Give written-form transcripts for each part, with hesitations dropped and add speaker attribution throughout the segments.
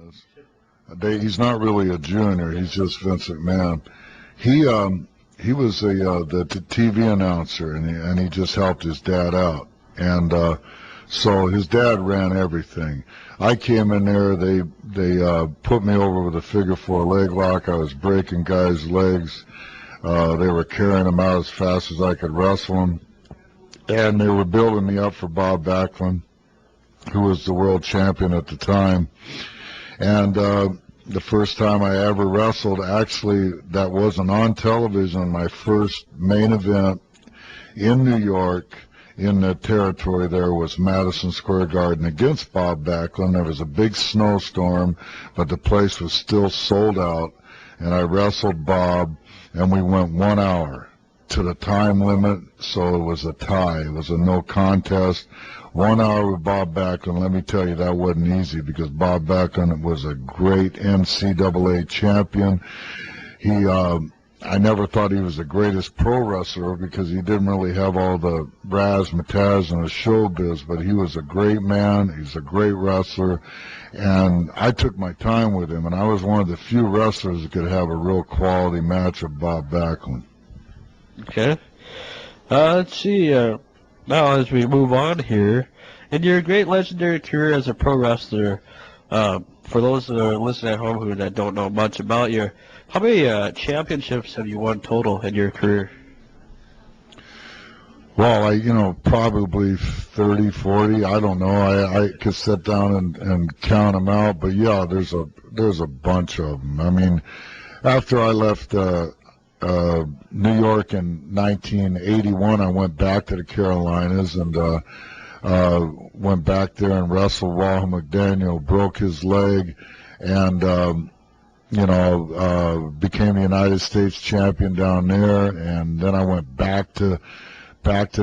Speaker 1: is. He's not really a junior. He's just Vince McMahon. He was the TV announcer, and he just helped his dad out. And so his dad ran everything. I came in there. They put me over with a figure-4 leg lock. I was breaking guys' legs. They were carrying them out as fast as I could wrestle them. And they were building me up for Bob Backlund, who was the world champion at the time. And the first time I ever wrestled, actually, that wasn't on television. My first main event in New York, in the territory there, was Madison Square Garden against Bob Backlund. There was a big snowstorm, but the place was still sold out. And I wrestled Bob, and we went 1 hour to the time limit, so it was a tie. It was a no contest. 1 hour with Bob Backlund. Let me tell you, that wasn't easy, because Bob Backlund was a great NCAA champion. I never thought he was the greatest pro wrestler, because he didn't really have all the razzmatazz and the showbiz, but he was a great man. He's a great wrestler, and I took my time with him, and I was one of the few wrestlers that could have a real quality match with Bob Backlund.
Speaker 2: Okay. Let's see. Now, as we move on here, in your great legendary career as a pro wrestler, for those that are listening at home who don't know much about you, how many championships have you won total in your career?
Speaker 1: Well, probably 30, 40. I don't know. I could sit down and count them out, but yeah, there's a bunch of them. I mean, after I left New York in 1981, I went back to the Carolinas and went back there and wrestled Wahoo McDaniel, broke his leg, and became the United States champion down there. And then I went back to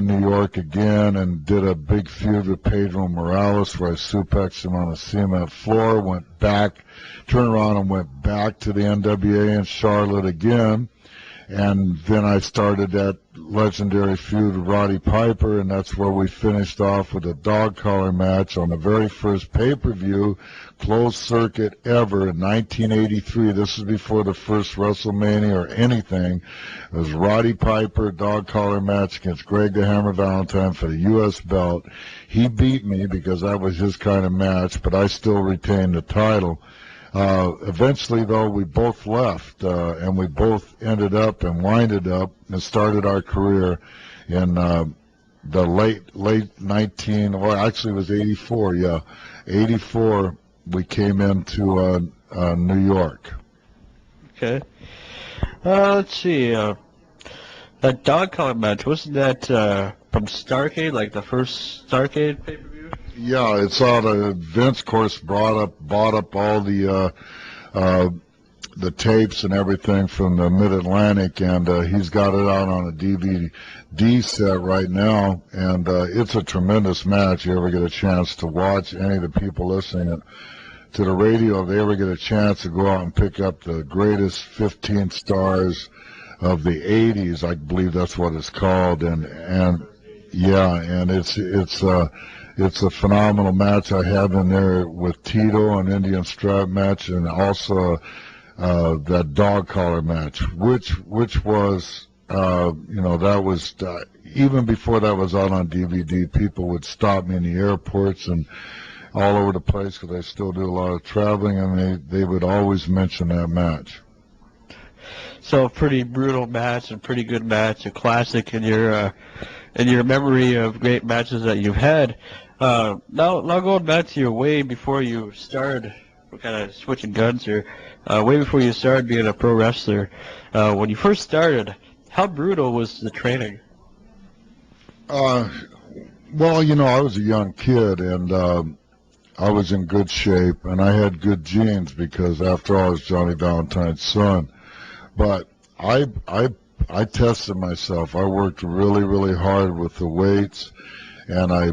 Speaker 1: New York again and did a big feud with Pedro Morales, where I suplexed him on a cement floor. Went back, turned around and went back to the NWA in Charlotte again. And then I started that legendary feud with Roddy Piper, and that's where we finished off with a dog collar match on the very first pay-per-view, closed circuit ever in 1983. This is before the first WrestleMania or anything. It was Roddy Piper, dog collar match against Greg the Hammer Valentine for the U.S. belt. He beat me because that was his kind of match, but I still retained the title. Eventually, though, we both left, and we both ended up and winded up and started our career in the late actually it was 84, yeah. 84, we came into New York.
Speaker 2: Okay. Let's see. That dog collar match, wasn't that from Starrcade, like the first Starrcade pay-per-view?
Speaker 1: Yeah, it's out of Vince, of course, bought up all the tapes and everything from the Mid-Atlantic, and he's got it out on a DVD set right now, and it's a tremendous match. You ever get a chance to watch, any of the people listening to the radio, if they ever get a chance to go out and pick up the greatest 15 stars of the 80s, I believe that's what it's called, and yeah, and it's a phenomenal match I have in there with Tito, an Indian strap match, and also that dog collar match, which was, that was, even before that was out on DVD, people would stop me in the airports and all over the place, because I still do a lot of traveling, and they would always mention that match.
Speaker 2: So a pretty brutal match, a pretty good match, a classic in your memory of great matches that you've had. Now going back to your way before you started, we're kind of switching guns here, way before you started being a pro wrestler, when you first started, how brutal was the training?
Speaker 1: Well, I was a young kid, and I was in good shape, and I had good genes, because after all, I was Johnny Valentine's son. But I tested myself. I worked really, really hard with the weights, and I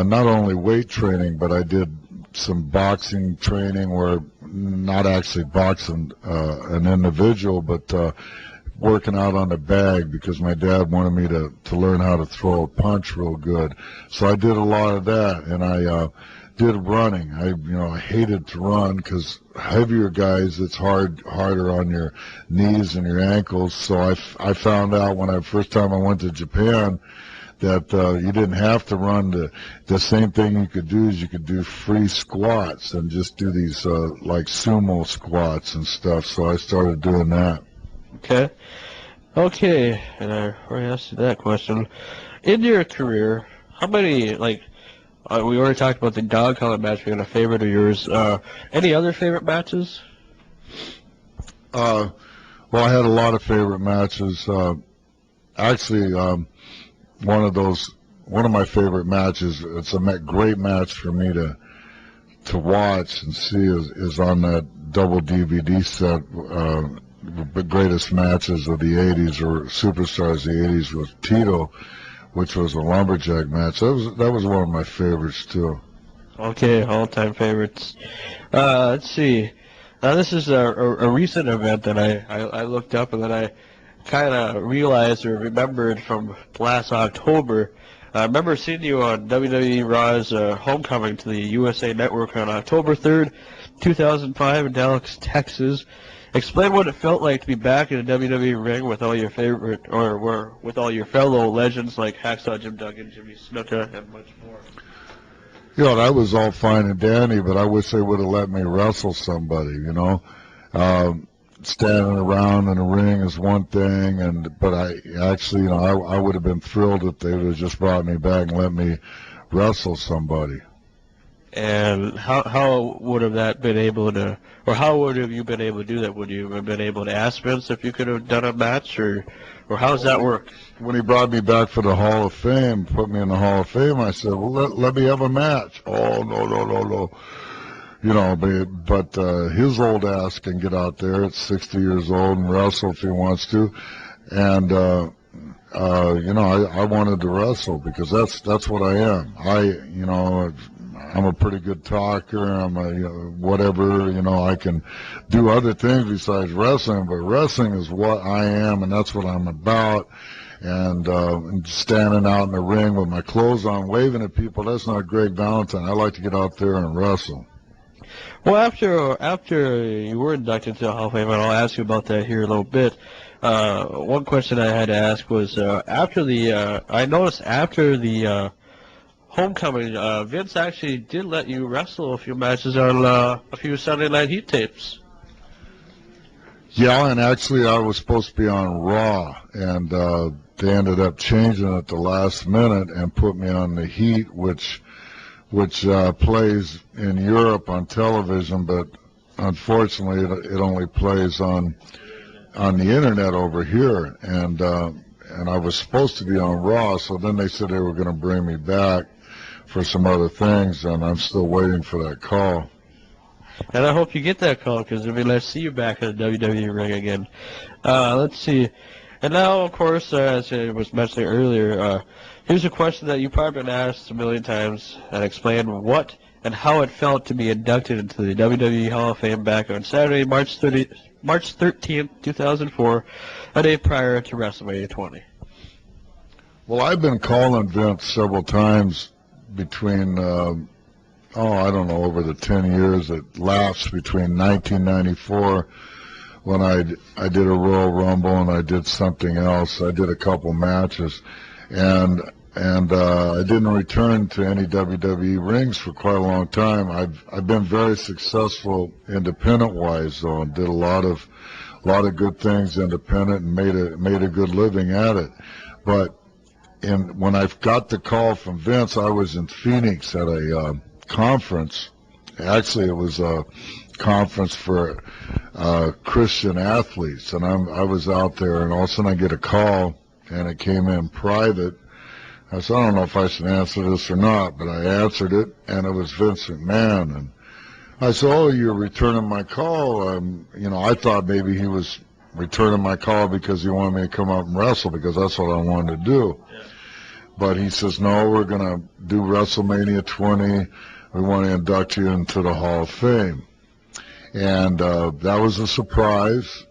Speaker 1: not only weight training, but I did some boxing training, where not actually boxing an individual, but working out on the bag, because my dad wanted me to learn how to throw a punch real good. So I did a lot of that, and I did running. I hated to run because heavier guys, it's harder on your knees and your ankles. So I found out when first time I went to Japan that you didn't have to run. The same thing you could do is you could do free squats and just do these like sumo squats and stuff. So I started doing that.
Speaker 2: Okay, and I already asked you that question. In your career, how many, like, we already talked about the dog collar match being a favorite of yours. Any other favorite matches?
Speaker 1: Well, I had a lot of favorite matches. Actually, one of my favorite matches, it's a great match for me to watch and see is on that double DVD set, the greatest matches of the 80s or superstars of the 80s with Tito, which was a lumberjack match. That was one of my favorites too.
Speaker 2: Okay, all-time favorites. Let's see. Now this is a recent event that I looked up and then I kind of realized or remembered from last October. I remember seeing you on WWE Raw's Homecoming to the USA Network on October 3rd, 2005 in Dallas, Texas. Explain what it felt like to be back in a WWE ring with all your favorite, or with all your fellow legends like Hacksaw Jim Duggan, Jimmy Snuka, and much more.
Speaker 1: You know, that was all fine and dandy, but I wish they would have let me wrestle somebody, you know. Standing around in a ring is one thing, but I actually, you know, I would have been thrilled if they would have just brought me back and let me wrestle somebody.
Speaker 2: And how would have that been able to, or how would have you been able to do that? Would you have been able to ask Vince if you could have done a match, or how does that work?
Speaker 1: When he brought me back for the Hall of Fame, put me in the Hall of Fame, I said, well, let me have a match. Oh, no. You know, but his old ass can get out there at 60 years old and wrestle if he wants to. And, you know, I wanted to wrestle because that's what I am. You know, I'm a pretty good talker. I'm whatever, you know, I can do other things besides wrestling, but wrestling is what I am, and that's what I'm about. And standing out in the ring with my clothes on, waving at people, that's not Greg Valentine. I like to get out there and wrestle.
Speaker 2: Well, after you were inducted to the Hall of Fame, and I'll ask you about that here in a little bit, one question I had to ask was, I noticed after the Homecoming, Vince actually did let you wrestle a few matches on a few Sunday Night Heat tapes.
Speaker 1: Yeah, and actually I was supposed to be on Raw, and they ended up changing it the last minute and put me on the Heat, which plays in Europe on television, but unfortunately it only plays on the internet over here. And I was supposed to be on Raw, so then they said they were going to bring me back for some other things, and I'm still waiting for that call.
Speaker 2: And I hope you get that call, because it'll be nice to see you back in the WWE ring again. Let's see. And now, of course, as I was mentioning earlier, here's a question that you've probably been asked a million times, and explain what and how it felt to be inducted into the WWE Hall of Fame back on Saturday, March 13th, 2004, a day prior to WrestleMania 20.
Speaker 1: Well, I've been calling Vince several times between, I don't know, over the 10 years that lapsed between 1994 when I did a Royal Rumble and I did something else. I did a couple matches, and I didn't return to any WWE rings for quite a long time. I've been very successful independent-wise, though, and did a lot of good things independent and made a good living at it. But when I got the call from Vince, I was in Phoenix at a conference. Actually, it was a conference for Christian athletes, and I was out there, and all of a sudden I get a call, and it came in private. I said, I don't know if I should answer this or not, but I answered it, and it was Vince McMahon. And I said, oh, you're returning my call. I thought maybe he was returning my call because he wanted me to come out and wrestle, because that's what I wanted to do. Yeah. But he says, no, we're going to do WrestleMania 20. We want to induct you into the Hall of Fame. And that was a surprise.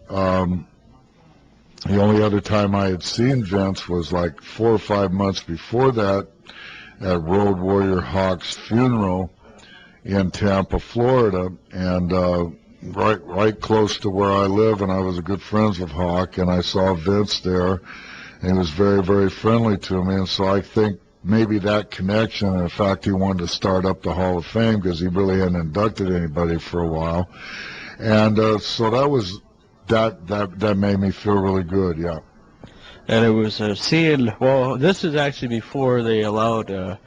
Speaker 1: The only other time I had seen Vince was like 4 or 5 months before that at Road Warrior Hawk's funeral. in Tampa, Florida, and right close to where I live, and I was good friends with Hawk, and I saw Vince there, and he was very, very friendly to me, and so I think maybe that connection, and in fact he wanted to start up the Hall of Fame because he really hadn't inducted anybody for a while, and so that made me feel really good, yeah.
Speaker 2: And it was well, this is actually before they allowed,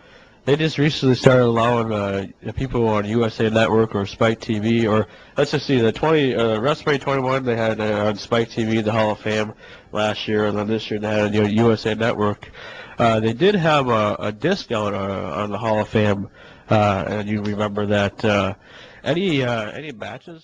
Speaker 2: they just recently started allowing people on USA Network or Spike TV, or let's just see, the WrestleMania 21 they had on Spike TV, the Hall of Fame last year, and then this year they had on USA Network. They did have a discount on the Hall of Fame, and you remember that any matches